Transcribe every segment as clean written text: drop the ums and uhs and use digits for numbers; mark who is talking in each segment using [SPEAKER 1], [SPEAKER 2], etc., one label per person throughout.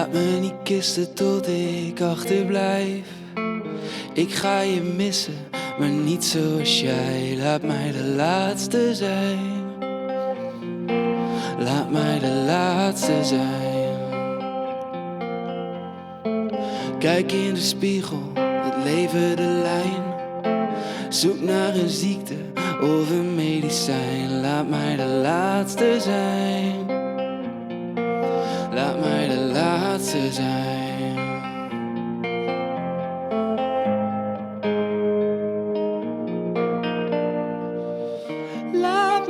[SPEAKER 1] Laat me niet kisten tot ik achterblijf. Ik ga je missen, maar niet zoals jij. Laat mij de laatste zijn. Laat mij de laatste zijn. Kijk in de spiegel, het leven de lijn. Zoek naar een ziekte of een medicijn. Laat mij de laatste zijn. Laat mij de laatste zijn. Laat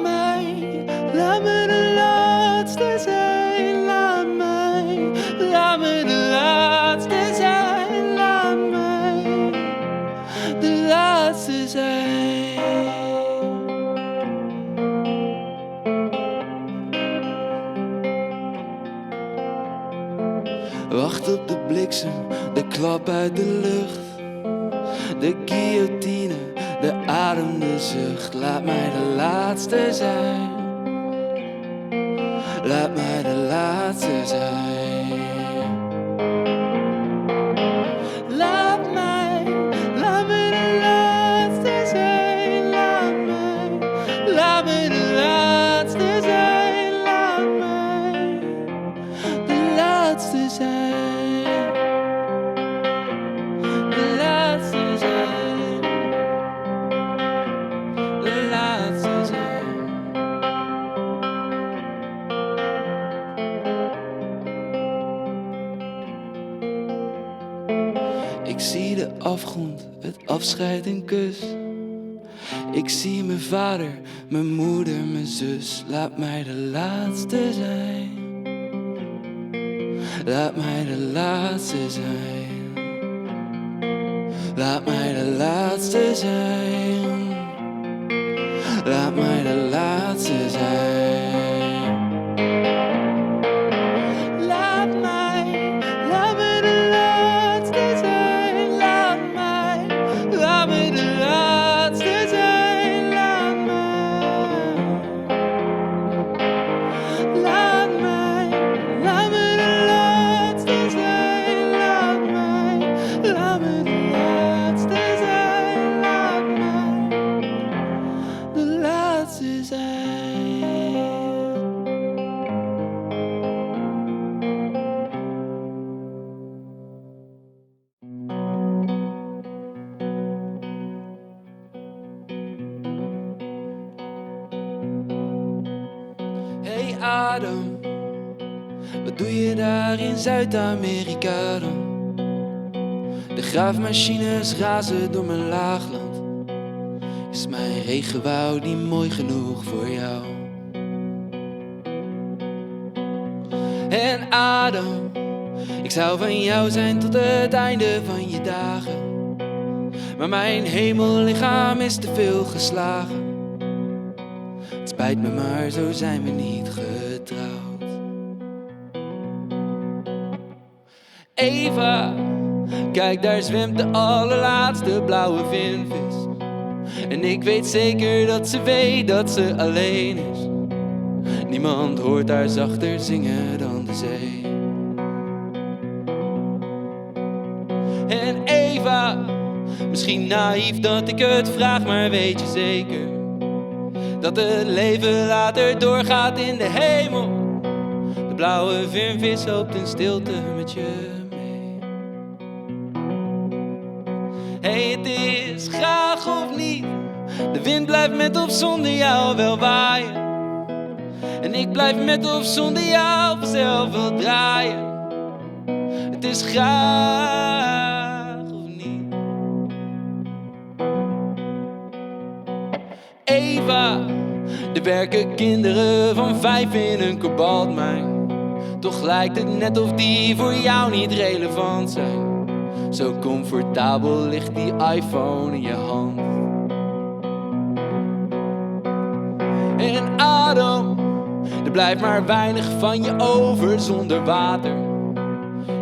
[SPEAKER 1] me de laatste zijn. Laat me de laatste zijn. Laat mij de laatste zijn. Wacht op de bliksem, de klap uit de lucht. De guillotine, de adem, de zucht. Laat mij de laatste zijn. Laat mij de laatste zijn. Laat me de laatste zijn. Laat me de laatste zijn. Laat mij de laatste zijn. De laatste zijn. De laatste zijn. Ik zie de afgrond, het afscheid en kus. Ik zie mijn vader, mijn moeder, mijn zus. Laat mij de laatste zijn. Laat mij de laatste zijn. Laat mij de laatste zijn. Laat mij de laatste zijn. Laat me de laatste zijn. Laat me de laatste zijn. Laat me de laatste zijn. Laat me de laatste zijn. Laat me de laatste zijn. Hey Adam, wat doe je daar in Zuid-Amerika dan? De graafmachines razen door mijn laagland. Is mijn regenwoud niet mooi genoeg voor jou? En Adam, ik zou van jou zijn tot het einde van je dagen. Maar mijn hemellichaam is te veel geslagen. Het spijt me, maar zo zijn we niet getrouwd. Eva, kijk, daar zwemt de allerlaatste blauwe vinvis. En ik weet zeker dat ze weet dat ze alleen is. Niemand hoort haar zachter zingen dan de zee. En Eva, misschien naïef dat ik het vraag, maar weet je zeker dat het leven later doorgaat in de hemel? De blauwe vinvis hoopt in stilte met je mee. Hey, het is graag of niet. De wind blijft met of zonder jou wel waaien. En ik blijf met of zonder jou vanzelf wel draaien. Het is graag of niet. Eva, er werken kinderen van 5 in een kobaltmijn. Toch lijkt het net of die voor jou niet relevant zijn. Zo comfortabel ligt die iPhone in je hand. En Adam, er blijft maar weinig van je over zonder water.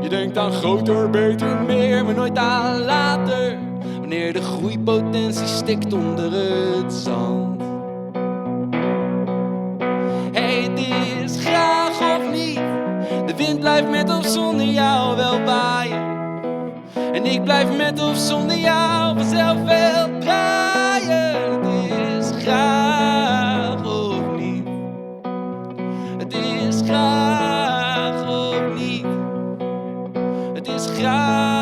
[SPEAKER 1] Je denkt aan groter, beter, meer, maar nooit aan later. Wanneer de groeipotentie stikt onder het zand. Hey, het is graag of niet. De wind blijft met of zonder jou wel waaien. En ik blijf met of zonder jou vanzelf wel draaien. Het is graag of niet. Het is graag of niet. Het is graag.